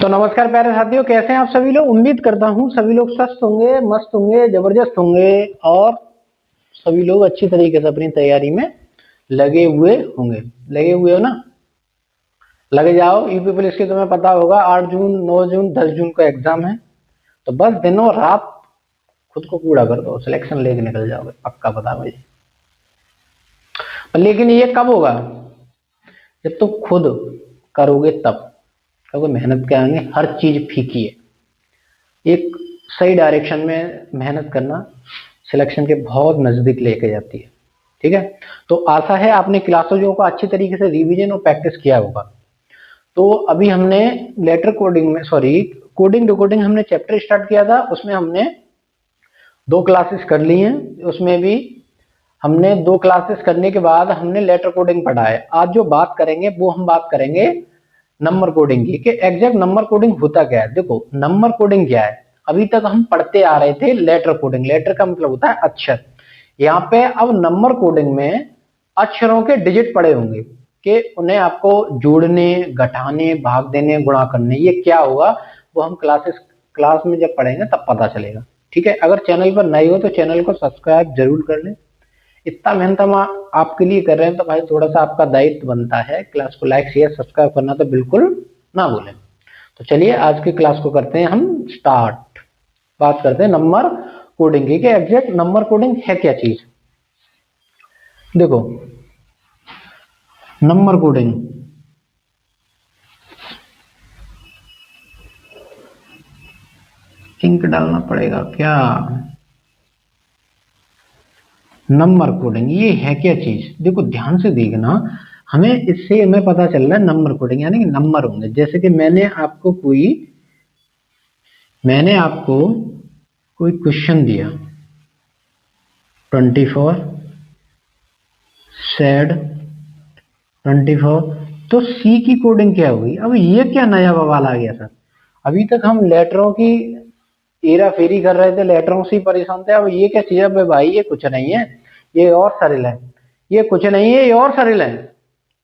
तो नमस्कार प्यारे साथियों, कैसे हैं आप सभी लोग। उम्मीद करता हूं सभी लोग स्वस्थ होंगे, मस्त होंगे, जबरदस्त होंगे और सभी लोग अच्छी तरीके से अपनी तैयारी में लगे हुए होंगे। लगे हुए हो ना? लगे जाओ। यूपी पुलिस की तुम्हें पता होगा 8 जून, 9 जून, 10 जून को एग्जाम है। तो बस दिनों रात खुद को पूरा कर दो, सिलेक्शन लेके निकल जाओगे, पक्का पता मुझे। लेकिन ये कब होगा? जब तुम खुद करोगे तब। क्योंकि मेहनत के आगे हर चीज फीकी है। एक सही डायरेक्शन में मेहनत करना सिलेक्शन के बहुत नजदीक लेके जाती है। ठीक है, तो आशा है आपने क्लासों को अच्छी तरीके से रिवीजन और प्रैक्टिस किया होगा। तो अभी हमने लेटर कोडिंग में, सॉरी, कोडिंग डिकोडिंग हमने चैप्टर स्टार्ट किया था। उसमें हमने 2 क्लासेस कर ली हैं। उसमें भी हमने 2 क्लासेस करने के बाद हमने लेटर कोडिंग पढ़ा है। आज जो बात करेंगे वो हम बात करेंगे नंबर कोडिंग की, कि एग्जैक्ट नंबर कोडिंग होता क्या है। देखो, नंबर कोडिंग क्या है, अभी तक हम पढ़ते आ रहे थे लेटर कोडिंग। लेटर का मतलब होता है अक्षर। यहाँ पे अब नंबर कोडिंग में अक्षरों के डिजिट पड़े होंगे कि उन्हें आपको जोड़ने, घटाने, भाग देने, गुणा करने। ये क्या होगा वो हम क्लास में जब पढ़ेंगे तब पता चलेगा। ठीक है, अगर चैनल पर नए हो तो चैनल को सब्सक्राइब जरूर कर लें। इतना मेहनत हम आपके लिए कर रहे हैं तो भाई थोड़ा सा आपका दायित्व बनता है क्लास को लाइक शेयर सब्सक्राइब करना तो बिल्कुल ना भूलें। तो चलिए आज की क्लास को करते हैं हम स्टार्ट। बात करते हैं नंबर कोडिंग की, कि एग्जैक्ट नंबर कोडिंग है क्या चीज। देखो, नंबर कोडिंग इंक डालना पड़ेगा क्या? नंबर कोडिंग ये है क्या चीज? देखो ध्यान से देखना, हमें इससे हमें पता चल रहा है नंबर कोडिंग यानी कि नंबर होंगे। जैसे कि मैंने आपको कोई क्वेश्चन दिया, 24 सेड 24, तो सी की कोडिंग क्या होगी? अब ये क्या नया बवाल आ गया सर। अभी तक हम लेटरों की हेरा फेरी कर रहे थे, लेटरों से ही परेशान थे। अब ये क्या चीज है भाई? ये कुछ नहीं है, ये और सरल है। ये कुछ नहीं है, ये और सरल है।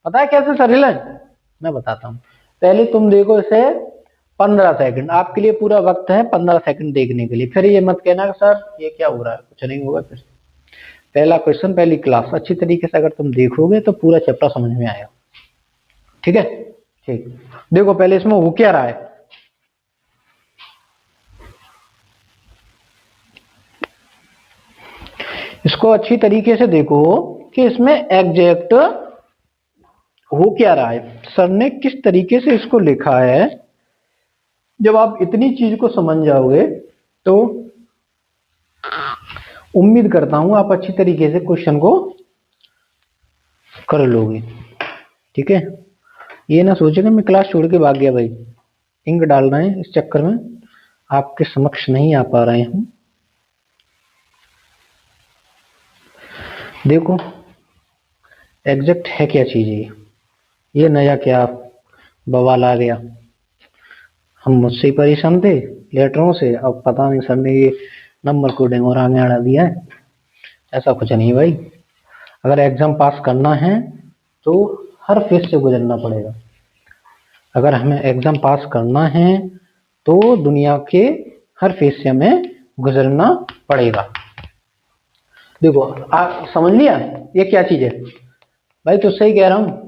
पता है कैसे सरल है? मैं बताता हूँ। पहले तुम देखो इसे 15 सेकंड, आपके लिए पूरा वक्त है 15 सेकंड देखने के लिए। फिर ये मत कहना कि सर ये क्या हो रहा है, कुछ नहीं होगा। फिर पहला क्वेश्चन, पहली क्लास अच्छी तरीके से अगर तुम देखोगे तो पूरा चैप्टर समझ में आएगा। ठीक है, ठीक। देखो पहले इसमें हो क्या रहा है। इसको अच्छी तरीके से देखो कि इसमें एग्जैक्ट हो क्या रहा है, सर ने किस तरीके से इसको लिखा है। जब आप इतनी चीज को समझ जाओगे तो उम्मीद करता हूं आप अच्छी तरीके से क्वेश्चन को कर लोगे। ठीक है, ये ना सोचेगा मैं क्लास छोड़ के भाग गया भाई। इंक डालना है, इस चक्कर में आपके समक्ष नहीं आ पा रहे हैं। देखो एग्जैक्ट है क्या चीज है। ये नया क्या बवाल आ गया। हम मुझसे ही परेशान थे लेटरों से, अब पता नहीं सर ने ये नंबर कोडिंग और आगे अड़ा दिया है। ऐसा कुछ नहीं भाई। अगर एग्जाम पास करना है तो हर फेज से गुजरना पड़ेगा। अगर हमें एग्जाम पास करना है तो दुनिया के हर फेज से हमें गुजरना पड़ेगा। देखो आप समझ लिया ये क्या चीज है? भाई तुझसे ही कह रहा हूँ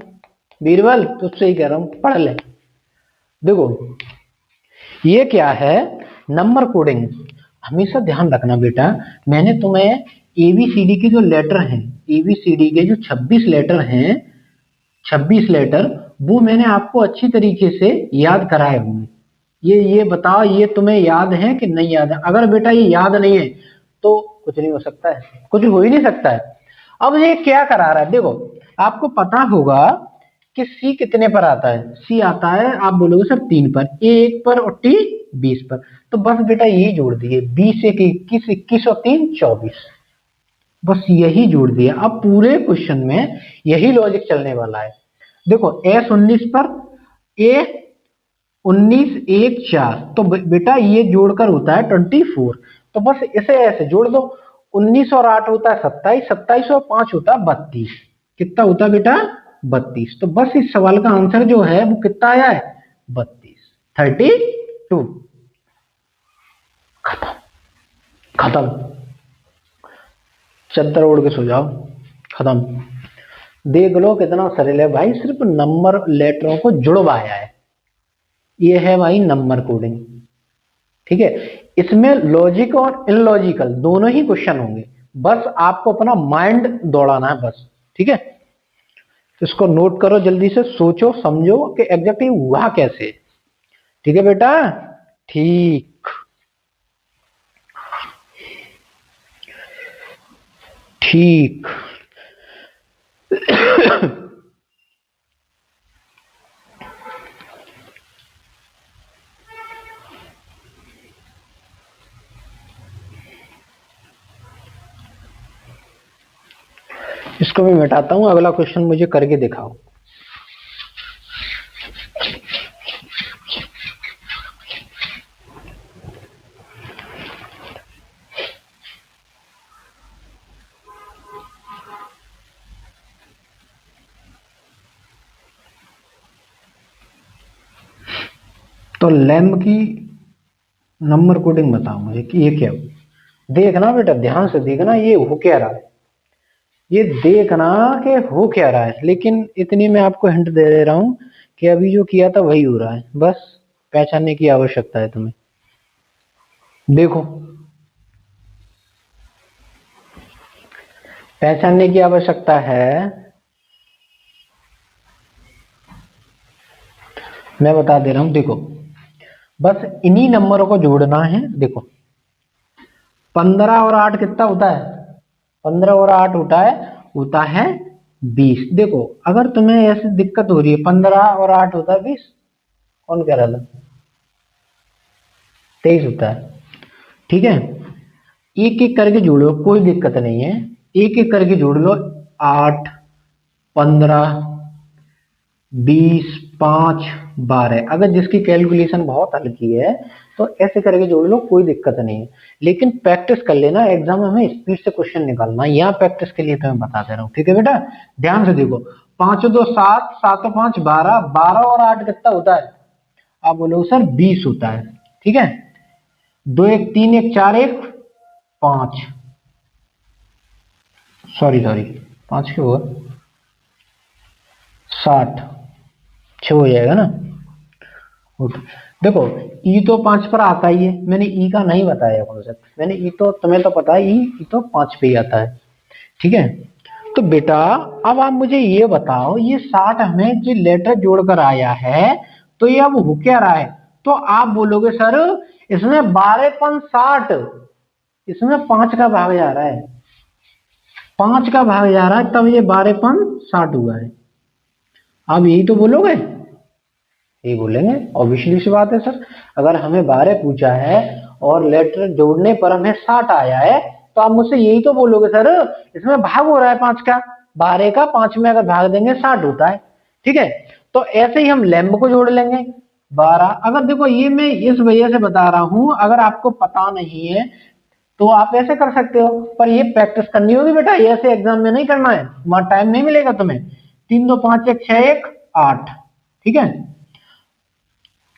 बीरबल, तुझसे ही कह रहा हूँ, पढ़ ले। देखो ये क्या है, नंबर कोडिंग। हमेशा ध्यान रखना बेटा, मैंने तुम्हें एबीसीडी के जो लेटर हैं, एबीसीडी के जो 26 लेटर हैं, 26 लेटर, वो मैंने आपको अच्छी तरीके से याद कराए होंगे। ये बताओ ये तुम्हें याद है कि नहीं याद है? अगर बेटा ये याद नहीं है तो कुछ नहीं हो सकता है, कुछ हो ही नहीं सकता है। अब ये क्या करा रहा है, देखो आपको पता होगा कि सी कितने पर आता है। सी आता है, आप बोलोगे सर 3 पर, ए 1 पर और टी 20 पर। तो बस बेटा यही जोड़ दिए, 20 से 21, 21 और 3 24, बस यही जोड़ दिया। अब पूरे क्वेश्चन में यही लॉजिक चलने वाला है। देखो एस 19 पर, ए 19, 1 4, तो बेटा ये जोड़कर होता है 24। तो बस इसे ऐसे जोड़ दो, 19 और 8 होता है 27, 27 और 5 होता है 32। कितना होता है बेटा? 32। तो बस इस सवाल का आंसर जो है वो कितना आया है? 32। 32। खत्म खत्म, चद्दर ओढ़ के सो जाओ, खत्म। देख लो कितना सरल है भाई, सिर्फ नंबर लेटरों को जुड़वाया है। ये है भाई नंबर कोडिंग, ठीक है। इसमें लॉजिक और इनलॉजिकल दोनों ही क्वेश्चन होंगे, बस आपको अपना माइंड दौड़ाना है बस, ठीक है। तो इसको नोट करो, जल्दी से सोचो समझो कि एग्जैक्टली हुआ कैसे, ठीक है बेटा। ठीक ठीक। इसको मैं मिटाता हूं, अगला क्वेश्चन मुझे करके दिखाओ। तो लैम्ब की नंबर कोडिंग बताओ मुझे कि ये क्या हो। देखना बेटा, ध्यान से देखना ये हो क्या रहा है, ये देखना कि हो क्या रहा है। लेकिन इतनी मैं आपको हिंट दे दे रहा हूं कि अभी जो किया था वही हो रहा है, बस पहचानने की आवश्यकता है तुम्हें। देखो, पहचानने की आवश्यकता है, मैं बता दे रहा हूं। देखो, बस इन्हीं नंबरों को जोड़ना है। देखो, 15 और 8 कितना होता है? 15 और 8 होता है 20। देखो, अगर तुम्हें ऐसी दिक्कत हो रही है, 15 और 8 होता है 20, कौन कह रहा था? 23 होता है, ठीक है। एक एक करके जोड़ो, कोई दिक्कत नहीं है, एक एक करके जोड़ लो। 8, 15, 20, 5, 12। अगर जिसकी कैलकुलेशन बहुत हल्की है तो ऐसे करके जोड़ लो, कोई दिक्कत नहीं है। लेकिन प्रैक्टिस कर लेना, एग्जाम में हमें स्पीड से क्वेश्चन निकालना, यहाँ प्रैक्टिस के लिए तो मैं बता दे रहा हूँ, ठीक है बेटा। ध्यान से देखो, 5 2 7, 7 5 12, 12 और 8 कितना होता है? आप बोलो सर 20 होता है, ठीक है। 2 1 3 1 4 1 5, सॉरी 5 क्यों हुआ? 60, 6 हो जाएगा ना। देखो, ई तो 5 पर आता ही है, मैंने ई का नहीं बताया कॉन्सेप्ट, मैंने ई तो तुम्हें तो पता है, ई तो 5 पे ही आता है, ठीक है। तो बेटा अब आप मुझे ये बताओ, ये 60 हमें जो लेटर जोड़कर आया है, तो ये अब हो क्या रहा है? तो आप बोलोगे सर इसमें 12 पन 60, इसमें 5 का भाग जा रहा है, 5 का भाग जा रहा है, तब ये 12 पन 60 हुआ है। आप यही तो बोलोगे, यही बोलेंगे, ऑब्वियसली सी बात है सर। अगर हमें 12 पूछा है और लेटर जोड़ने पर हमें 60 आया है, तो आप मुझसे यही तो बोलोगे सर इसमें भाग हो रहा है 5 का, 12 का 5 में अगर भाग देंगे 60 होता है, ठीक है। तो ऐसे ही हम लैम्ब को जोड़ लेंगे 12। अगर देखो, ये मैं इस वजह से बता रहा हूं, अगर आपको पता नहीं है तो आप ऐसे कर सकते हो, पर ये प्रैक्टिस करनी होगी बेटा, ऐसे एग्जाम में नहीं करना है, वहां टाइम नहीं मिलेगा तुम्हें। 3 2 5 1 6 1 8, ठीक है।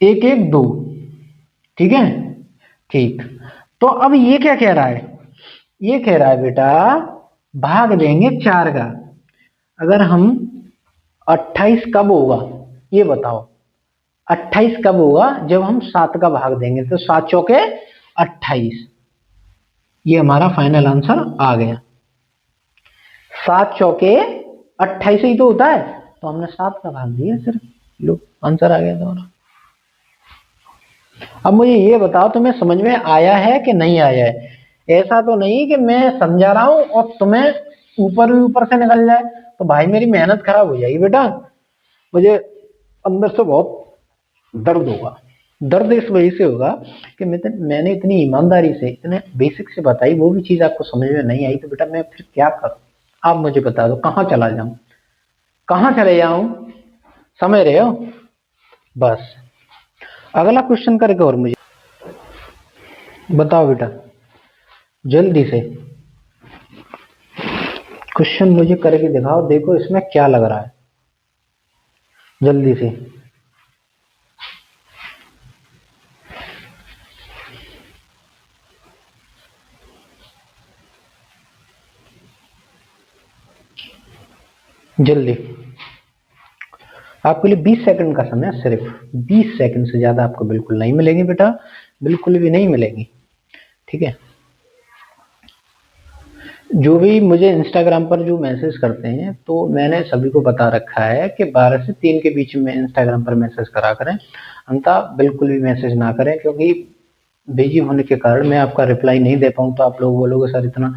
1 1 2, ठीक है। ठीक, तो अब ये क्या कह रहा है? ये कह रहा है बेटा भाग देंगे 4 का। अगर हम 28 कब होगा ये बताओ? 28 कब होगा? जब हम 7 का भाग देंगे, तो 7 चौके 28, ये हमारा फाइनल आंसर आ गया। 7 चौके 28 ही तो होता है, तो हमने 7 का भाग दिया सिर्फ, लो आंसर आ गया तुम्हारा। अब मुझे ये बताओ तुम्हें समझ में आया है कि नहीं आया है? ऐसा तो नहीं कि मैं समझा रहा हूं और तुम्हें ऊपर से निकल जाए, तो भाई मेरी मेहनत खराब हो जाएगी बेटा, मुझे अंदर से बहुत दर्द होगा। दर्द इस वजह से होगा कि मैंने इतनी ईमानदारी से इतने बेसिक से बताई, वो भी चीज आपको समझ में नहीं आई, तो बेटा मैं फिर क्या करूं? आप मुझे बता दो, कहाँ चला जाऊं, कहाँ चले जाऊं? समझ रहे हो? बस अगला क्वेश्चन करके और मुझे बताओ बेटा, जल्दी से क्वेश्चन मुझे करके दिखाओ, देखो इसमें क्या लग रहा है, जल्दी से। जल्दी। आपके लिए 20 सेकंड का समय, सिर्फ 20 सेकंड से ज्यादा आपको बिल्कुल नहीं मिलेगी बेटा, बिल्कुल भी नहीं मिलेगी। ठीक है। जो भी मुझे इंस्टाग्राम पर जो मैसेज करते हैं, तो मैंने सभी को बता रखा है कि 12 से 3 के बीच में इंस्टाग्राम पर मैसेज करा करें, अन्यथा बिल्कुल भी मैसेज ना करें, क्योंकि बिजी होने के कारण मैं आपका रिप्लाई नहीं दे पाऊँ तो आप लोग बोलोगे सर इतना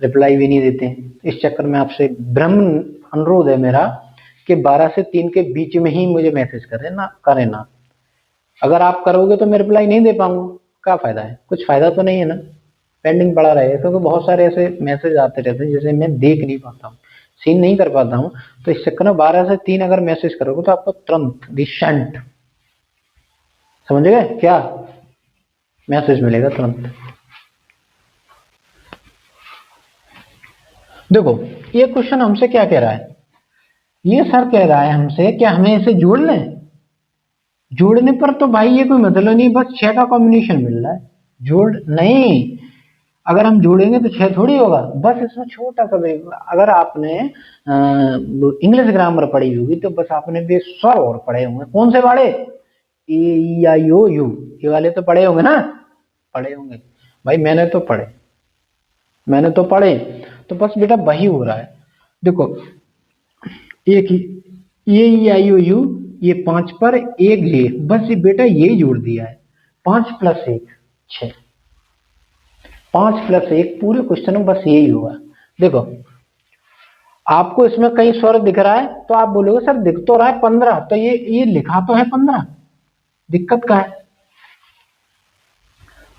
रिप्लाई भी नहीं देते। इस चक्कर में आपसे ब्रह्म अनुरोध है मेरा कि 12 से 3 के बीच में ही मुझे मैसेज करें ना। अगर आप करोगे तो मैं रिप्लाई नहीं दे पाऊंगा, क्या फायदा है, कुछ फायदा तो नहीं है ना, पेंडिंग पड़ा रहेगा, क्योंकि बहुत सारे ऐसे मैसेज आते रहते हैं जिसे मैं देख नहीं पाता हूँ, सीन नहीं कर पाता हूँ। तो इस चक्कर में 12 से 3 अगर मैसेज करोगे तो आपको तुरंत रिसेंट, समझ गए क्या, मैसेज मिलेगा तुरंत। देखो ये क्वेश्चन हमसे क्या कह रहा है, ये सर कह रहा है हमसे कि हमें इसे जोड़ लें। जोड़ने पर तो भाई ये कोई मतलब नहीं, बस 6 का कॉम्बिनेशन मिल रहा है, जोड़ नहीं। अगर हम जोड़ेंगे तो 6 थोड़ी होगा, बस इसमें छोटा सा अगर आपने इंग्लिश ग्रामर पढ़ी होगी तो बस आपने भी स्वर और पढ़े होंगे। कौन से पढ़े, ए आई ओ यू, ये वाले तो पढ़े होंगे ना, पढ़े होंगे भाई, मैंने तो पढ़े। तो बस बेटा वही हो रहा है। देखो एक ए आई ओ यू, ये 5 पर एक जे, बस ये बेटा यही जोड़ दिया है, 5 प्लस 1 6, 5 प्लस 1 पूरे क्वेश्चन में बस यही होगा। देखो आपको इसमें कई स्वर दिख रहा है तो आप बोलोगे सर दिख तो रहा है 15, तो ये लिखा तो है 15, दिक्कत क्या है।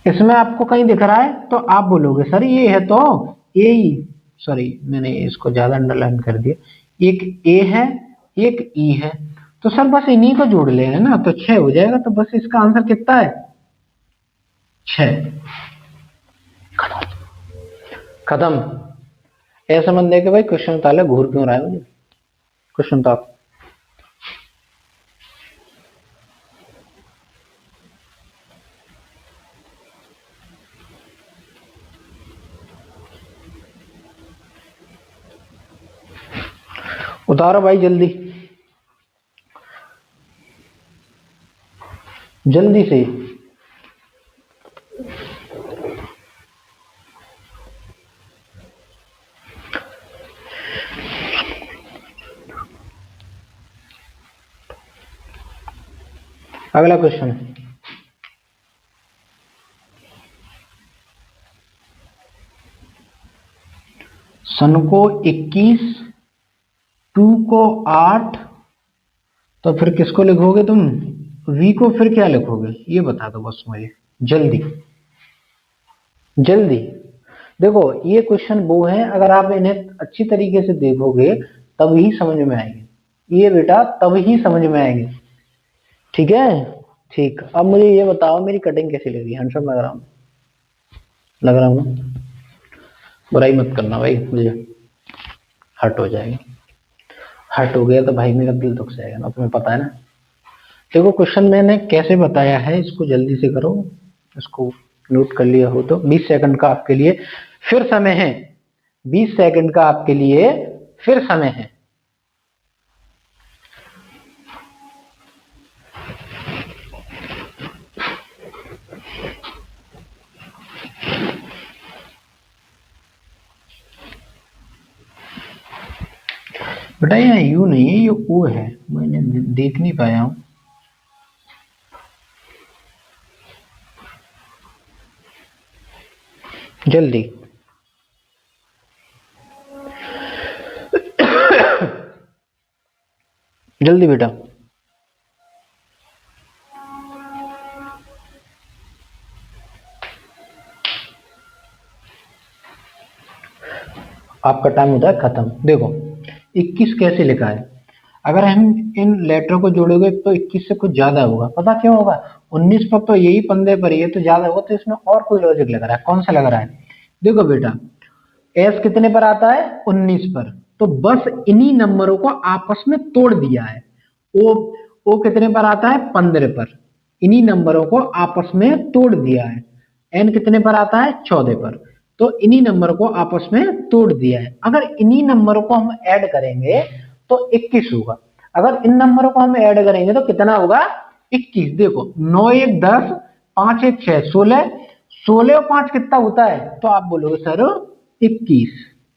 इसमें आपको कहीं दिख रहा है तो आप बोलोगे सर ये है तो ए, सॉरी मैंने इसको ज्यादा अंडरलाइन कर दिया, एक ए है एक ई है, तो सर बस इन्हीं को जोड़ लेंगे ना तो 6 हो जाएगा। तो बस इसका आंसर कितना है, 6। खत्म। ऐसा मत देखे भाई क्वेश्चन ताले घूर क्यों रहा है मुझे, क्वेश्चन तो आप उतारो भाई, जल्दी जल्दी से। अगला क्वेश्चन, सन को 21, टू को 8, तो फिर किसको लिखोगे तुम, वी को फिर क्या लिखोगे ये बता दो बस मुझे, जल्दी जल्दी। देखो ये क्वेश्चन वो है, अगर आप इन्हें अच्छी तरीके से देखोगे तब ही समझ में आएगी, ये बेटा तब ही समझ में आएगी। ठीक है, ठीक। अब मुझे ये बताओ मेरी कटिंग कैसी लगी, हैंडसम लग रहा हूँ, लग रहा हूँ ना, बुराई मत करना भाई, मुझे हर्ट हो जाएगा, हर्ट हो गया तो भाई मेरा दिल दुख जाएगा ना, तुम्हें पता है ना। देखो क्वेश्चन मैंने कैसे बताया है, इसको जल्दी से करो, इसको नोट कर लिया हो तो 20 सेकंड का आपके लिए फिर समय है, 20 सेकंड का आपके लिए फिर समय है। बेटा ये यू नहीं है, ये ओ है, मैंने देख नहीं पाया हूं। जल्दी जल्दी बेटा। आपका टाइम होता है खत्म। देखो 21 कैसे लिखा है, अगर हम इन लेटरों को जोड़ोगे तो 21 से कुछ ज्यादा होगा, पता क्यों होगा, 19 पर तो यही पंदे पर ही है तो ज्यादा होगा, तो इसमें और कोई लॉजिक लग रहा है, कौन सा लग रहा है। देखो बेटा एस कितने पर आता है, 19 पर, तो बस इन्हीं नंबरों को आपस में तोड़ दिया है। ओ ओ कितने पर आता है, 15 पर, इन्हीं नंबरों को आपस में तोड़ दिया है। एन कितने पर आता है, 14 पर, तो इन्हीं नंबर को आपस में तोड़ दिया है। अगर इन्हीं नंबरों को हम ऐड करेंगे तो 21 होगा। अगर इन नंबरों को हम ऐड करेंगे तो कितना होगा? 21। देखो 9 1 10, 5 1 6 16, 16 और 5 कितना होता है? तो आप बोलोगे सर 21।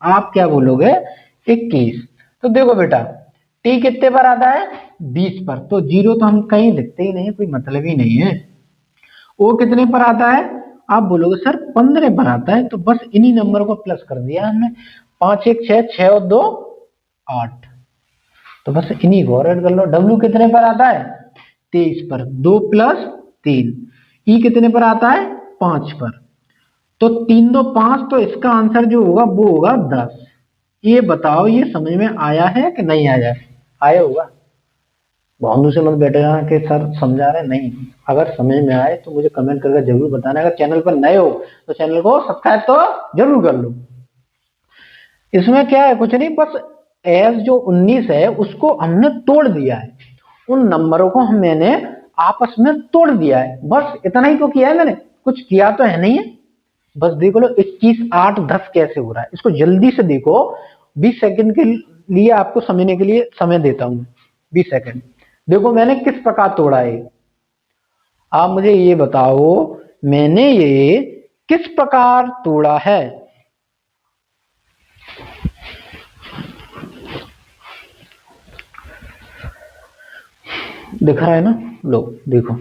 आप क्या बोलोगे? 21। तो देखो बेटा टी कितने पर आता है? 20 पर, तो जीरो तो हम कहीं लिखते ही नहीं, कोई मतलब ही नहीं है। ओ कितने पर आता है? आप बोलोगे सर 15 पर आता है। तो बस इन्हीं नंबर को प्लस कर दिया हमने। 5 1 6, 6 और 2 8। तो बस इन्हीं को ऐड कर लो। डब्ल्यू कितने पर आता है? 23 पर। 2 प्लस 3। ई कितने पर आता है? 5 पर। तो 3 2 5, तो इसका आंसर जो होगा वो होगा 10। ये बताओ ये समझ में आया है कि नहीं आया? आया होगा। बहानों से मत बैठना कि सर समझा रहे नहीं। अगर समझ में आए तो मुझे कमेंट करके जरूर बताना। अगर चैनल पर नए हो तो चैनल को सब्सक्राइब तो जरूर कर लो। इसमें क्या है? कुछ नहीं, बस एस जो 19 है उसको हमने तोड़ दिया है। उन नंबरों को मैंने आपस में तोड़ दिया है, बस इतना ही तो किया है मैंने। कुछ किया तो है नहीं है। बस देख लो 21 8 10 कैसे हो रहा है। इसको जल्दी से देखो। 20 सेकंड के लिए आपको समझने के लिए समय देता हूं। 20 सेकंड। देखो मैंने किस प्रकार तोड़ा है। आप मुझे ये बताओ मैंने ये किस प्रकार तोड़ा है? दिख रहा है ना? लो देखो।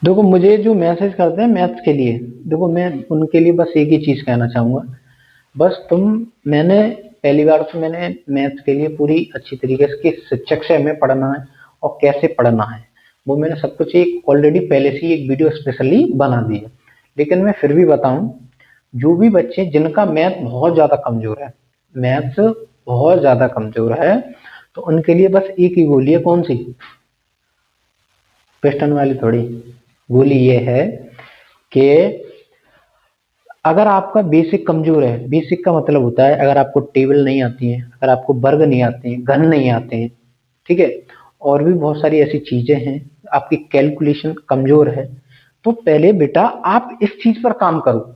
देखो मुझे जो मैसेज करते हैं मैथ्स के लिए, देखो मैं उनके लिए बस एक ही चीज कहना चाहूंगा। बस मैंने पहली बार तो मैंने मैथ्स के लिए पूरी अच्छी तरीके से किस शिक्षक से हमें पढ़ना है और कैसे पढ़ना है वो मैंने सब कुछ एक ऑलरेडी पहले से ही एक वीडियो स्पेशली बना दी है। लेकिन मैं फिर भी बताऊं, जो भी बच्चे जिनका मैथ बहुत ज्यादा कमजोर है, मैथ्स बहुत ज्यादा कमजोर है, तो उनके लिए बस एक ही गोली है। कौन सी? पिस्टन वाली थोड़ी। गोली ये है कि अगर आपका बेसिक कमजोर है, बेसिक का मतलब होता है अगर आपको टेबल नहीं आती है, अगर आपको वर्ग नहीं आते हैं, घन नहीं आते हैं, ठीक है, और भी बहुत सारी ऐसी चीजें हैं, आपकी कैलकुलेशन कमजोर है, तो पहले बेटा आप इस चीज पर काम करो।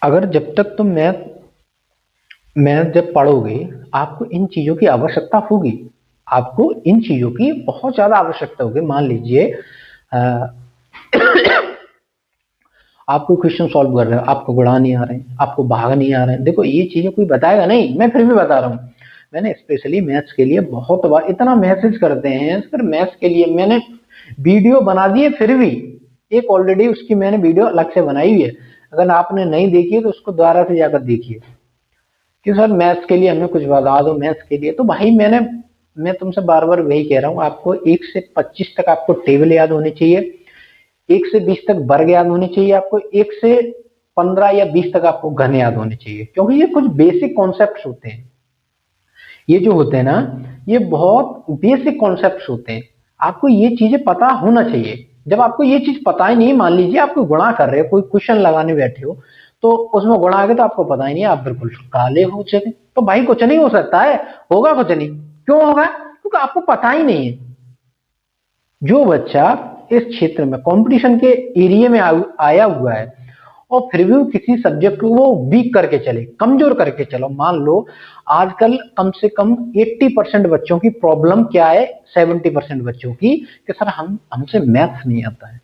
अगर जब तक तुम मैथ जब पढ़ोगे आपको इन चीजों की आवश्यकता होगी। आपको इन चीजों की बहुत ज्यादा आवश्यकता होगी। मान लीजिए आप कोई क्वेश्चन सॉल्व कर रहे हो, आपको गुणा नहीं आ रहे हैं, आपको भाग नहीं आ रहे हैं, देखो ये चीजें कोई बताएगा नहीं, मैं फिर भी बता रहा हूँ। मैंने स्पेशली मैथ्स के लिए बहुत बार इतना मैसेज करते हैं, फिर मैथ्स के लिए मैंने वीडियो बना दी है। फिर भी एक ऑलरेडी उसकी मैंने वीडियो अलग से बनाई हुई है, अगर आपने नहीं देखी है तो उसको दोबारा से जाकर देखिए कि सर मैथ्स के लिए हमें कुछ बता दो। मैथ्स के लिए तो भाई मैं तुमसे बार बार वही कह रहा हूँ, आपको 1 से 25 तक आपको टेबल याद होनी चाहिए, 1 से 20 तक वर्ग याद होने चाहिए, आपको 1 से 15 या 20 तक आपको घन याद होने चाहिए, क्योंकि ये कुछ बेसिक कॉन्सेप्ट्स होते हैं। ये जो होते हैं ना, ये बहुत बेसिक कॉन्सेप्ट्स होते हैं। आपको ये चीजें पता होना चाहिए। जब आपको ये चीज पता ही नहीं, मान लीजिए आपको गुणा कर रहे हो, कोई क्वेश्चन लगाने बैठे हो, तो उसमें गुणा आ गया तो आपको पता ही नहीं, आप बिल्कुल काले हो चुके, तो भाई कुछ नहीं हो सकता है, होगा कुछ नहीं। क्यों होगा? क्योंकि आपको पता ही नहीं है। जो बच्चा इस क्षेत्र में कंपटीशन के एरिया में आया हुआ है और फिर भी किसी सब्जेक्ट को वो वीक करके चले, कमजोर करके चलो, मान लो आजकल कम से कम 80% बच्चों की प्रॉब्लम क्या है, 70% बच्चों की, कि सर हमसे मैथ्स नहीं आता है।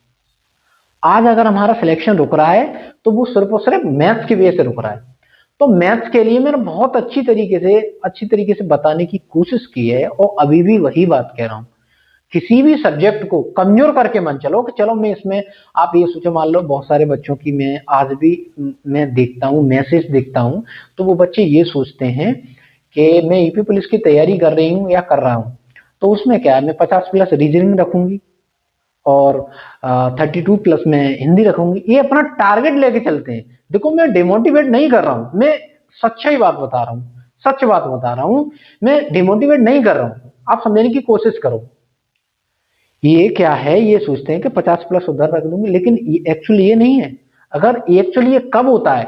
आज अगर हमारा सिलेक्शन रुक रहा है तो वो सिर्फ और सिर्फ मैथ्स की वजह से रुक रहा है। तो मैथ्स के लिए मैंने बहुत अच्छी तरीके से बताने की कोशिश की है और अभी भी वही बात कह रहा हूं। किसी भी सब्जेक्ट को कमजोर करके मन चलो कि चलो मैं इसमें, आप ये सोचो, मान लो बहुत सारे बच्चों की मैं आज भी मैं देखता हूँ, मैसेज देखता हूँ, तो वो बच्चे ये सोचते हैं कि मैं यूपी पुलिस की तैयारी कर रही हूँ या कर रहा हूँ, तो उसमें क्या है, मैं 50+ रीजनिंग रखूंगी और 32+ मैं हिंदी रखूंगी। ये अपना टारगेट लेके चलते हैं। देखो मैं डिमोटिवेट नहीं कर रहा हूं, मैं सच्चाई बात बता रहा हूं, सच बात बता रहा हूं, मैं डिमोटिवेट नहीं कर रहा हूं। आप समझने की कोशिश करो। ये क्या है, ये सोचते हैं कि 50+ उधर रख दूंगी, लेकिन एक्चुअली ये नहीं है। अगर एक्चुअली ये कब होता है,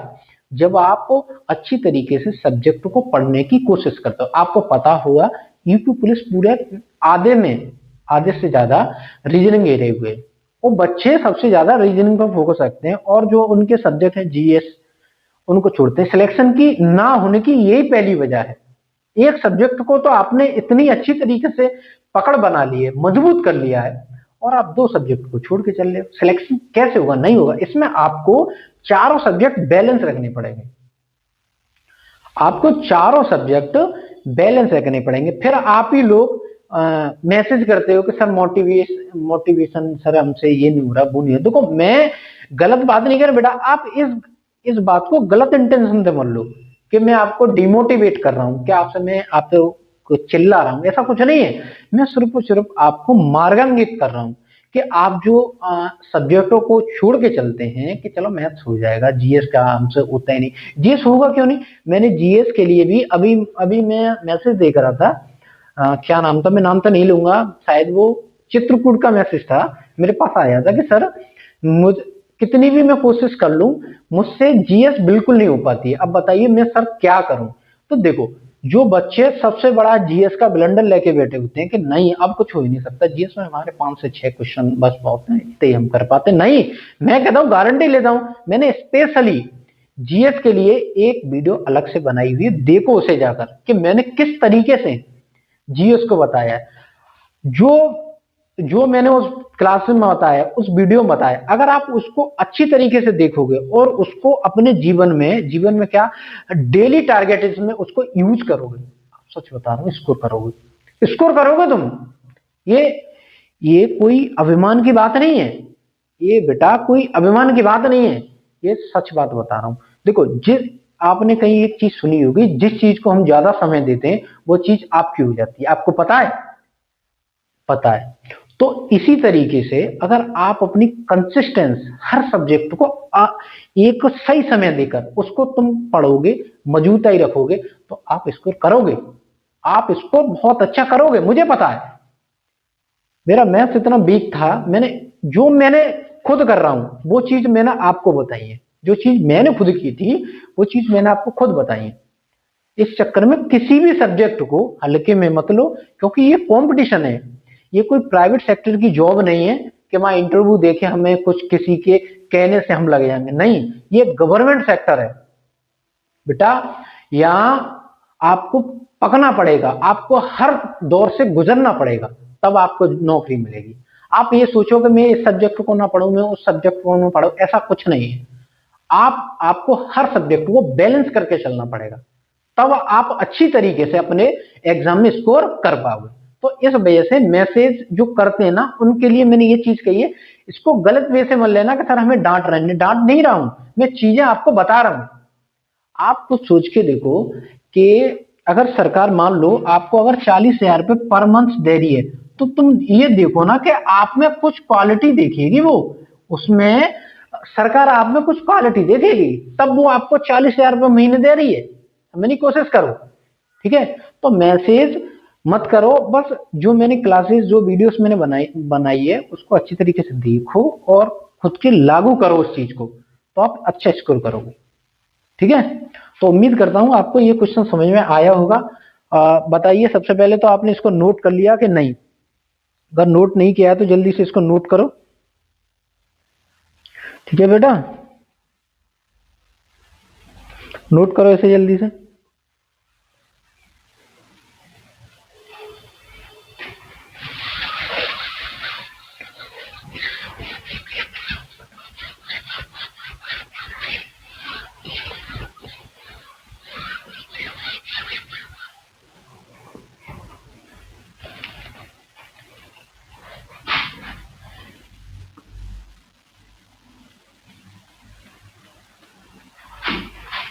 जब आप अच्छी तरीके से सब्जेक्ट को पढ़ने की कोशिश करते हो। आपको पता होगा यूपी पुलिस पूरे आधे से ज्यादा रीजनिंग एरिया हुए, वो बच्चे सबसे ज्यादा रीजनिंग पर फोकस रखते हैं और जो उनके सब्जेक्ट है जीएस उनको छोड़ते हैं। सिलेक्शन की ना होने की यही पहली वजह है। एक सब्जेक्ट को तो आपने इतनी अच्छी तरीके से पकड़ बना ली है, मजबूत कर लिया है, और आप दो सब्जेक्ट को छोड़ के चल रहे हो। सिलेक्शन कैसे होगा? नहीं होगा। इसमें आपको चारों सब्जेक्ट बैलेंस रखने पड़ेंगे। आपको चारों सब्जेक्ट बैलेंस रखने पड़ेंगे। फिर आप ही लोग मैसेज करते हो कि सर मोटिवेशन सर हमसे ये नहीं हो रहा, वो नहीं है। देखो मैं गलत बात नहीं कर रहा बेटा, आप इस बात को गलत इंटेंशन से मत लो कि मैं आपको डिमोटिवेट कर रहा हूं, कि आपसे मैं आप को चिल्ला रहा हूं, ऐसा कुछ नहीं है। मैं सिर्फ और सिर्फ आपको मार्गान्वित कर रहा हूं कि आप जो सब्जेक्टों को छोड़ के चलते हैं कि चलो मैथ्स हो जाएगा, जीएस का हमसे होता ही नहीं। जीएस होगा क्यों नहीं? मैंने जीएस के लिए भी अभी अभी मैं मैसेज देख रहा था, क्या नाम था, मैं नाम तो नहीं लूंगा, शायद वो चित्रकूट का मैसेज था। मेरे पास आया था कि सर मुझ कितनी भी मैं कोशिश कर लूं मुझसे जीएस बिल्कुल नहीं हो पाती है, अब बताइए मैं सर क्या करूं। तो देखो जो बच्चे सबसे बड़ा जीएस का ब्लंडर लेके बैठे होते हैं कि नहीं अब कुछ हो ही नहीं सकता, जीएस में हमारे 5 से 6 क्वेश्चन बस बहुत है, इतने ही हम कर पाते नहीं। मैं कहता हूं गारंटी लेता हूं, मैंने स्पेशली जीएस के लिए एक वीडियो अलग से बनाई हुई है, देखो उसे जाकर कि मैंने किस तरीके से जीएस को बताया है। जो जो मैंने उस क्लास में बताया, उस वीडियो में बताया, अगर आप उसको अच्छी तरीके से देखोगे और उसको अपने जीवन में क्या डेली टारगेट में उसको यूज करोगे, सच बता रहा हूं स्कोर करोगे तुम। ये ये कोई अभिमान की बात नहीं है, ये बेटा कोई अभिमान की बात नहीं है, ये सच बात बता रहा हूं। देखो जिस आपने कहीं एक चीज सुनी होगी, जिस चीज को हम ज्यादा समय देते हैं वो चीज आपकी हो जाती है, आपको पता है। तो इसी तरीके से अगर आप अपनी कंसिस्टेंस हर सब्जेक्ट को एक सही समय देकर उसको तुम पढ़ोगे, मजबूताई रखोगे, तो आप स्कोर करोगे, आप स्कोर बहुत अच्छा करोगे। मुझे पता है मेरा मैथ्स इतना वीक था, मैंने खुद कर रहा हूं वो चीज मैंने आपको बताई है, जो चीज मैंने खुद की थी वो चीज मैंने आपको खुद बताई है। इस चक्कर में किसी भी सब्जेक्ट को हल्के में मत लो, क्योंकि ये कंपटीशन है, ये कोई प्राइवेट सेक्टर की जॉब नहीं है कि वहां इंटरव्यू देके हमें कुछ किसी के कहने से हम लग जाएंगे, नहीं, ये गवर्नमेंट सेक्टर है बेटा। यहां आपको पकना पड़ेगा, आपको हर दौर से गुजरना पड़ेगा, तब आपको नौकरी मिलेगी। आप ये सोचो कि मैं इस सब्जेक्ट को ना पढ़ूं, मैं उस सब्जेक्ट को ना पढ़ूं, ऐसा कुछ नहीं है। आपको हर सब्जेक्ट को बैलेंस करके चलना पड़ेगा, तब आप अच्छी तरीके से अपने एग्जाम में स्कोर कर पाओगे। तो इस वजह से मैसेज जो करते हैं ना उनके लिए मैंने ये चीज कही है, इसको गलत वे से मत लेना कि सर हमें डांट रहे हैं, डांट नहीं रहा हूं, मैं चीजें आपको बता रहा हूं। आप कुछ सोच के देखो कि अगर सरकार मान लो आपको अगर 40,000 रुपए पर मंथ दे रही है, तो तुम ये देखो ना कि आप में कुछ क्वालिटी देखेगी वो, उसमें सरकार आप में कुछ क्वालिटी देखेगी, तब वो आपको 40,000 रुपए महीने दे रही है। समझने की कोशिश करो, ठीक है? तो मैसेज मत करो, बस जो मैंने क्लासेस जो वीडियोस मैंने बनाई है उसको अच्छी तरीके से देखो और खुद के लागू करो उस चीज को, तो आप अच्छा स्कोर करोगे, ठीक है? तो उम्मीद करता हूं आपको ये क्वेश्चन समझ में आया होगा। बताइए सबसे पहले तो आपने इसको नोट कर लिया कि नहीं? अगर नोट नहीं किया है तो जल्दी से इसको नोट करो, ठीक है बेटा? नोट करो इसे जल्दी से।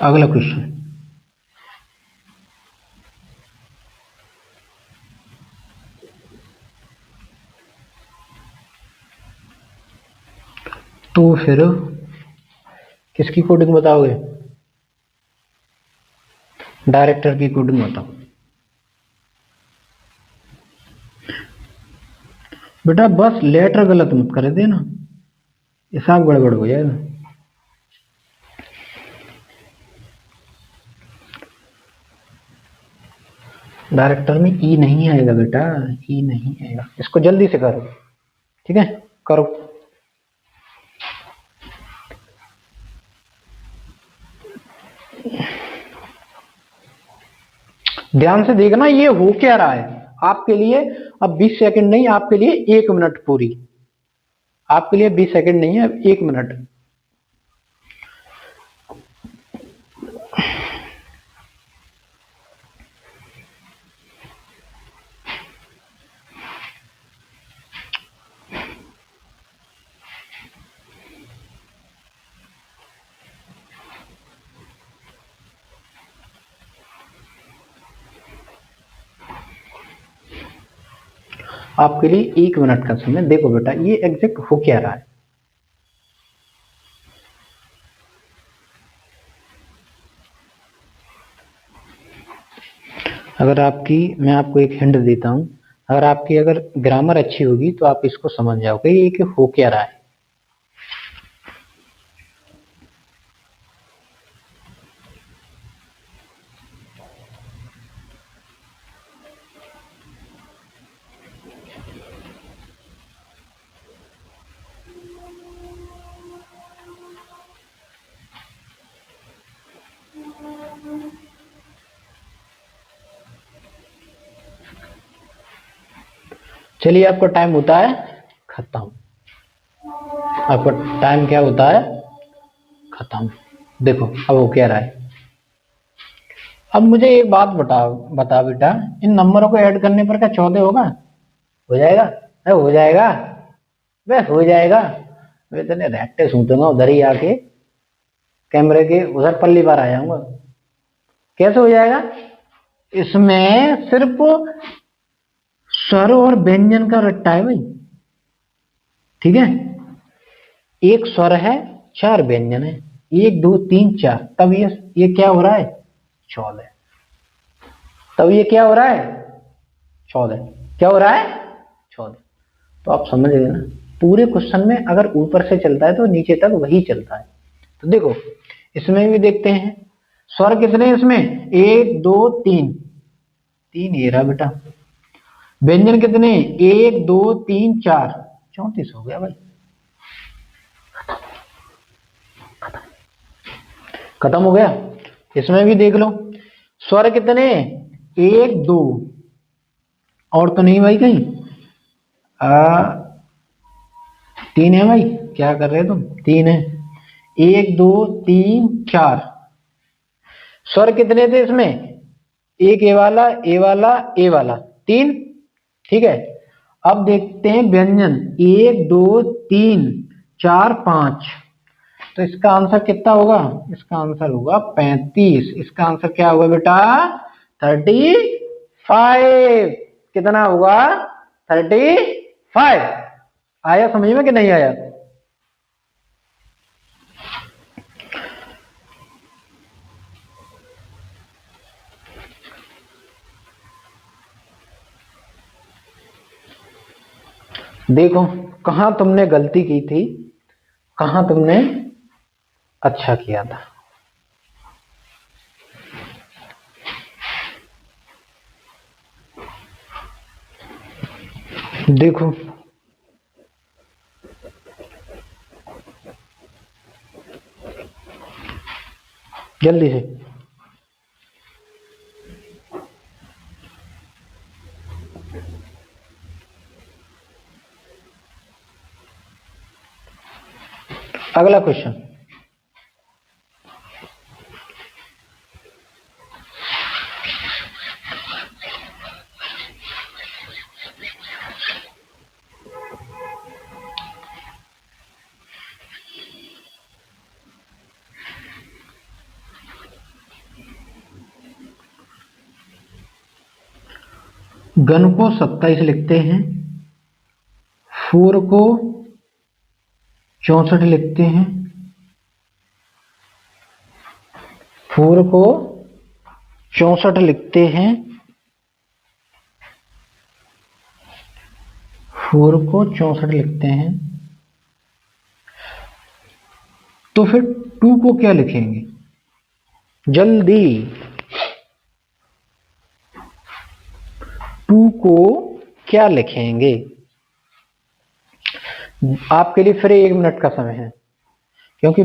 अगला क्वेश्चन, तो फिर किसकी कोडिंग बताओगे? डायरेक्टर की कोडिंग बताओ बेटा, बस लेटर गलत मत कर देना, हिसाब गड़बड़ हो जाएगा। डायरेक्टर में ई नहीं आएगा बेटा, ई नहीं आएगा। इसको जल्दी से करो, ठीक है, करो। ध्यान से देखना ये हो क्या रहा है आपके लिए। अब 20 सेकंड नहीं, आपके लिए 1 मिनट पूरी, आपके लिए 20 सेकंड नहीं है, 1 मिनट। आपके लिए 1 मिनट का समय। देखो बेटा ये एग्जैक्ट हो क्या रहा है। अगर आपकी, मैं आपको एक हिंट देता हूं, अगर आपकी अगर ग्रामर अच्छी होगी तो आप इसको समझ जाओगे ये कि हो क्या रहा है। चलिए आपका टाइम होता है खत्म। आपका टाइम क्या होता है? खत्म। देखो अब हो क्या रहा है। अब मुझे एक बात बता बेटा, इन नंबरों को ऐड करने पर क्या 14 होगा? हो जाएगा? हो जाएगा, वे हो जाएगा। वे इतने रैक्टे सूतूंगा उधर ही आके कैमरे के उधर पल्ली पर आ जाऊंगा। कैसे हो जाएगा? इसमें सिर्फ स्वर और व्यंजन का रट्टा है भाई, ठीक है। एक स्वर है, 4 व्यंजन है, 1 2 3 4, तब ये क्या हो रहा है? 14। तब ये क्या हो रहा है? 14। क्या हो रहा है? 14। तो आप समझ गए ना, पूरे क्वेश्चन में अगर ऊपर से चलता है तो नीचे तक वही चलता है। तो देखो इसमें भी देखते हैं, स्वर कितने इसमें? 1 2 3, 3 ये रहा बेटा। व्यंजन कितने? 1 2 3 4, 34 हो गया भाई। खत्म हो गया। इसमें भी देख लो, स्वर कितने? 1 2, और तो नहीं भाई कहीं? 3 है भाई, क्या कर रहे हो तुम? 3 है। 1 2 3 4, स्वर कितने थे इसमें? एक ए वाला, ए वाला, ए वाला, 3, ठीक है। अब देखते हैं व्यंजन, 1 2 3 4 5, तो इसका आंसर कितना होगा? इसका आंसर होगा 35। इसका आंसर क्या होगा बेटा? 35। कितना होगा? 35। आया समझ में कि नहीं आया? देखो कहां तुमने गलती की थी, कहां तुमने अच्छा किया था। देखो जल्दी से, अगला क्वेश्चन। गन को 27 लिखते हैं, 4 को 64 लिखते हैं, 4 को 64 लिखते हैं, 4 को 64 लिखते हैं, तो फिर 2 को क्या लिखेंगे? जल्दी। टू को क्या लिखेंगे? आपके लिए फिर 1 मिनट का समय है, क्योंकि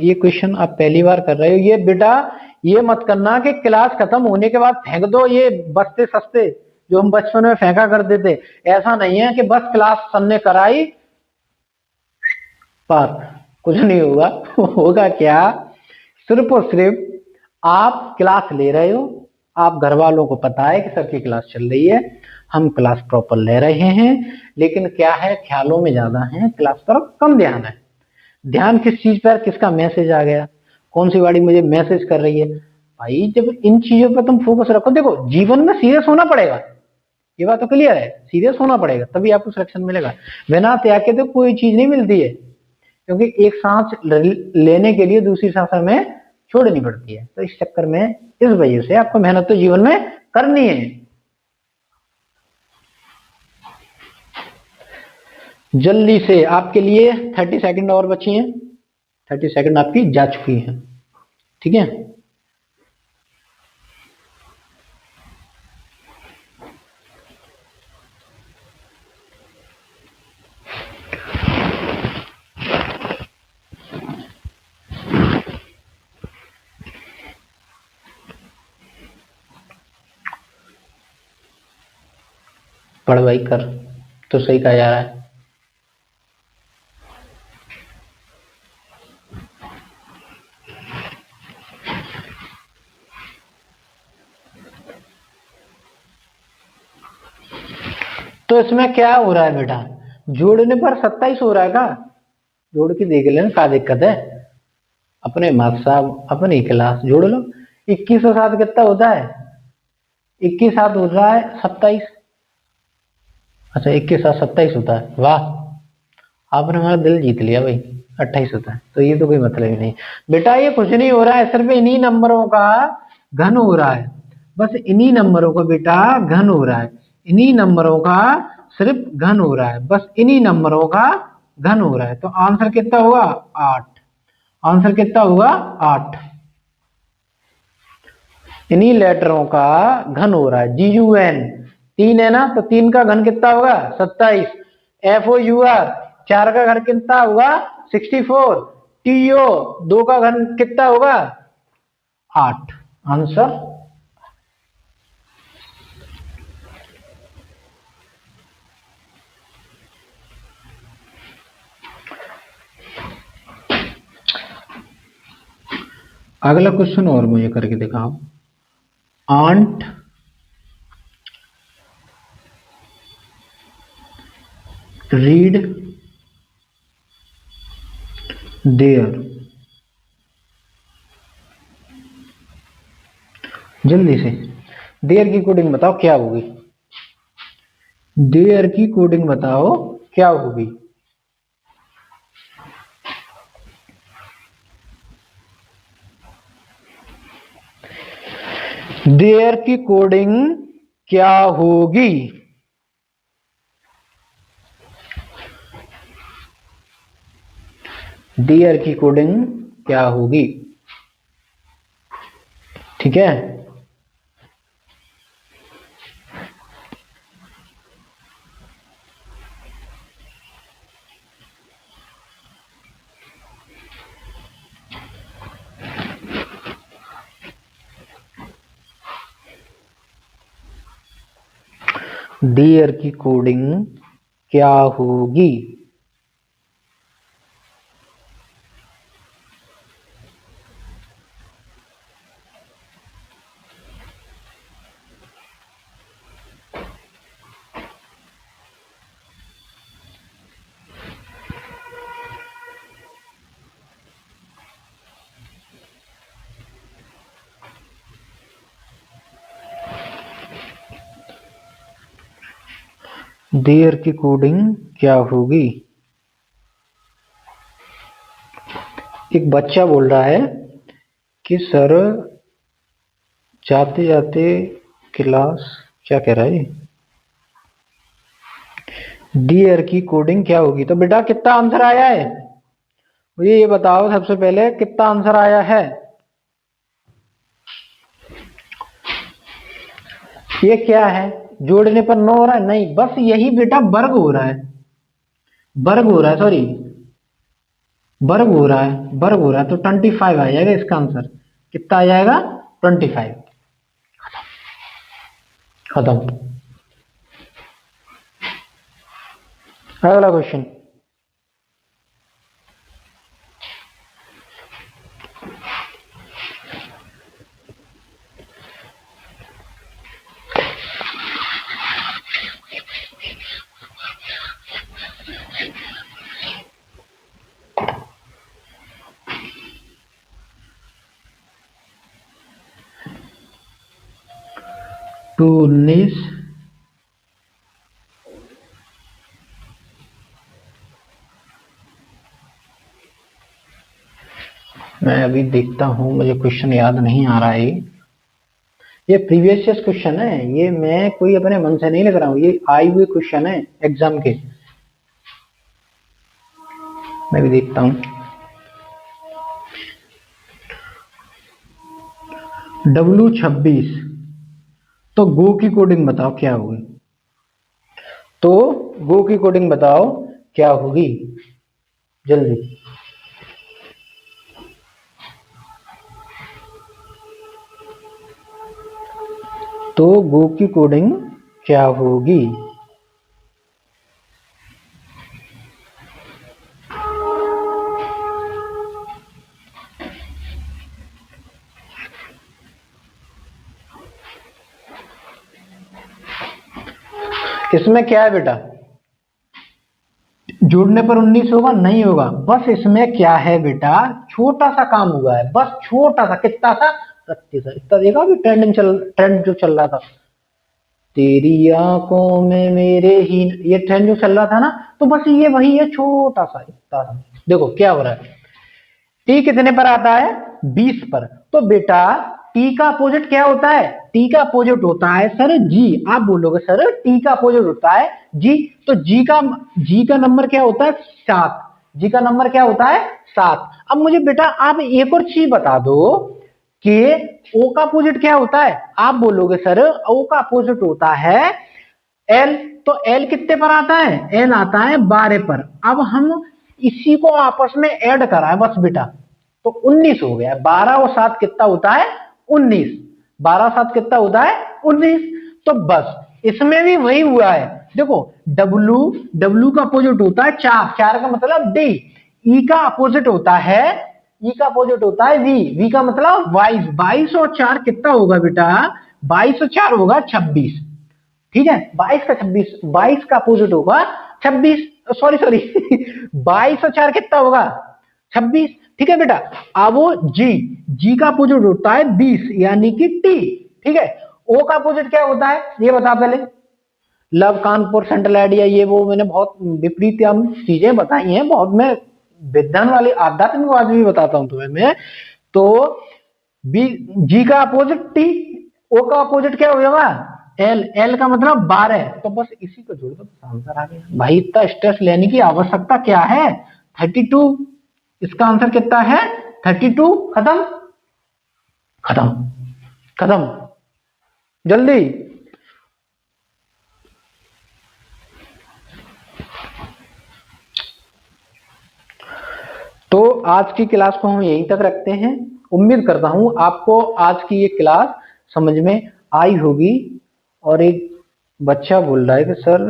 ये क्वेश्चन आप पहली बार कर रहे हो। ये बेटा ये मत करना कि क्लास खत्म होने के बाद फेंक दो ये बस्ते सस्ते जो हम बचपन में फेंका करते थे। ऐसा नहीं है कि बस क्लास सर ने कराई पर कुछ नहीं होगा। होगा क्या, सिर्फ और सिर्फ आप क्लास ले रहे हो, आप घर वालों को पता है कि सर की क्लास चल रही है, हम क्लास प्रॉपर ले रहे हैं, लेकिन क्या है ख्यालों में ज्यादा है, क्लास पर कम ध्यान है। ध्यान किस चीज पर, किसका मैसेज आ गया, कौन सी गाड़ी मुझे मैसेज कर रही है। भाई जब इन चीजों पर तुम फोकस रखो, देखो जीवन में सीरियस होना पड़ेगा, ये बात तो क्लियर है, सीरियस होना पड़ेगा तभी आपको सिलेक्शन मिलेगा। बिना त्याग के तो कोई चीज नहीं मिलती है, क्योंकि एक सांस लेने के लिए दूसरी सांस हमें छोड़नी पड़ती है। तो इस चक्कर में इस वजह से आपको मेहनत तो जीवन में करनी है। जल्दी से आपके लिए 30 सेकंड और बची हैं, 30 सेकंड आपकी जा चुकी हैं, ठीक है। पढ़ भाई कर, तो सही कहा जा रहा है। तो इसमें क्या हो रहा है बेटा, जोड़ने पर 27 हो रहा है का, जोड़ के देख लेना क्या दिक्कत है। अपने मार्क्स साहब अपनी क्लास जोड़ लो, 21 और 7 कितना होता है, 21 7 हो रहा है 27। अच्छा 21 7 27 होता है, वाह आपने हमारा दिल जीत लिया भाई, 28 होता है, तो ये तो कोई मतलब ही नहीं बेटा। ये कुछ नहीं हो रहा है, सिर्फ इन्हीं नंबरों का घन हो रहा है, बस इन्हीं नंबरों का बेटा घन हो रहा है, इन्हीं नंबरों का सिर्फ घन हो रहा है, बस इन्हीं नंबरों का घन हो रहा है। तो आंसर कितना होगा 8, आंसर कितना होगा 8, इन्हीं लेटरों का घन हो रहा है। GUN 3 है ना, तो 3 का घन कितना होगा 27, FOUR 4 का घन कितना होगा 64, TO 2 का घन कितना होगा 8, आंसर। अगला क्वेश्चन और मुझे करके दिखाओ। आंट रीड देयर, जल्दी से देयर की कोडिंग बताओ क्या होगी, देयर की कोडिंग बताओ क्या होगी। देयर की कोडिंग क्या होगी, देयर की कोडिंग क्या होगी, ठीक है। देयर की कोडिंग क्या होगी, देयर की कोडिंग क्या होगी। एक बच्चा बोल रहा है कि सर जाते जाते क्लास, क्या कह रहा है, डियर की कोडिंग क्या होगी। तो बेटा कितना आंसर आया है, मुझे ये बताओ सबसे पहले कितना आंसर आया है। ये क्या है, जोड़ने पर 9 हो रहा है, नहीं बस यही बेटा वर्ग हो रहा है, वर्ग हो रहा है, सॉरी वर्ग हो रहा है, वर्ग हो रहा है, तो 25 आ जाएगा इसका आंसर। कितना आ जाएगा? 25। खत्म। अगला क्वेश्चन। टू 19, मैं अभी देखता हूं, मुझे क्वेश्चन याद नहीं आ रहा है। ये प्रीवियस ईयर क्वेश्चन है, ये मैं कोई अपने मन से नहीं लग रहा हूँ, ये आए हुए क्वेश्चन है एग्जाम के। मैं भी देखता हूँ। W26, तो गो की कोडिंग बताओ क्या होगी? तो गो की कोडिंग बताओ क्या होगी, जल्दी। तो गो की कोडिंग क्या होगी? इसमें क्या है बेटा? जोड़ने पर 19 होगा? नहीं होगा। बस इसमें क्या है बेटा, छोटा सा काम हुआ है, बस छोटा सा। कितना सा? 25। इतना देखा अभी ट्रेंड जो चल रहा था, तेरी आंखों में मेरे ही, ये ट्रेंड जो चल रहा था ना, तो बस ये वही है, छोटा सा, इतना सा। देखो क्या हो रहा है, टी कितने पर आता है? 20 पर। तो बेटा टी का अपोजिट क्या होता है? टी का अपोजिट होता है सर जी। आप बोलोगे सर टी का अपोजिट होता है जी, तो जी का नंबर क्या होता है? 7। जी का नंबर क्या होता है? 7। अब मुझे बेटा आप एक और चीज बता दो कि ओ का अपोजिट क्या होता है? आप बोलोगे सर ओ का अपोजिट होता है एल। तो एल कितने पर आता है? एल आता है 12 पर। अब हम इसी को आपस में ऐड करा है बस बेटा, तो 19 हो गया। 12 और 7 कितना होता है? 19। 12 7 कितना होता है? 19। तो बस इसमें भी वही हुआ है। देखो डब्लू का अपोजिट होता है 4, 4 का मतलब डी। ई का अपोजिट होता है, ई का अपोजिट होता है वी, वी का मतलब 22। 22 और 4 कितना होगा बेटा? 22 और 4 होगा 26। ठीक है, 22 का 26, 22 का अपोजिट होगा 26, सॉरी सॉरी 22 और 4 कितना होगा? 26। ठीक है बेटा। अब वो जी का अपोजिट होता है 20 यानी कि टी। ठीक है, ओ का अपोजिट क्या होता है ये बता पहले। लव कानपुर सेंट्रल आइडिया, ये वो मैंने बहुत विपरीत चीजें बताई हैं बहुत। मैं विज्ञान वाली आध्यात्मिक भी बताता हूं तुम्हें मैं। तो बी, जी का अपोजिट टी, ओ का अपोजिट क्या हो जाएगा? एल, एल का मतलब 12। तो बस इसी को जोड़ दो, आंसर आ गया भाई। इतना स्ट्रेस लेने की आवश्यकता क्या है? 32। इसका आंसर कितना है? 32। खत्म, खत्म, खत्म, जल्दी। तो आज की क्लास को हम यहीं तक रखते हैं। उम्मीद करता हूं आपको आज की ये क्लास समझ में आई होगी। और एक बच्चा बोल रहा है कि सर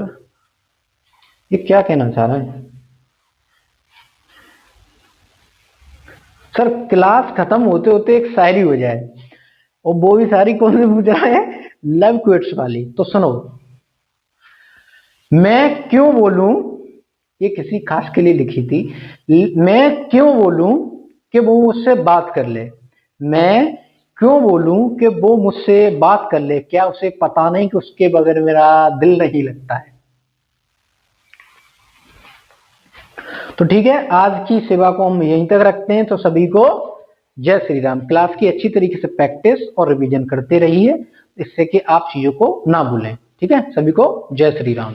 ये क्या कहना चाह रहा है? सर क्लास खत्म होते होते एक शायरी हो जाए, और वो भी शायरी कौन सी पूछ रहा है? लव क्वेट्स वाली। तो सुनो, मैं क्यों बोलूं, ये किसी खास के लिए लिखी थी। मैं क्यों बोलूं कि वो मुझसे बात कर ले, मैं क्यों बोलूं कि वो मुझसे बात कर ले, क्या उसे पता नहीं कि उसके बगैर मेरा दिल नहीं लगता है। तो ठीक है, आज की सेवा को हम यहीं तक रखते हैं। तो सभी को जय श्री राम। क्लास की अच्छी तरीके से प्रैक्टिस और रिवीजन करते रहिए, इससे कि आप चीजों को ना भूलें। ठीक है, सभी को जय श्री राम।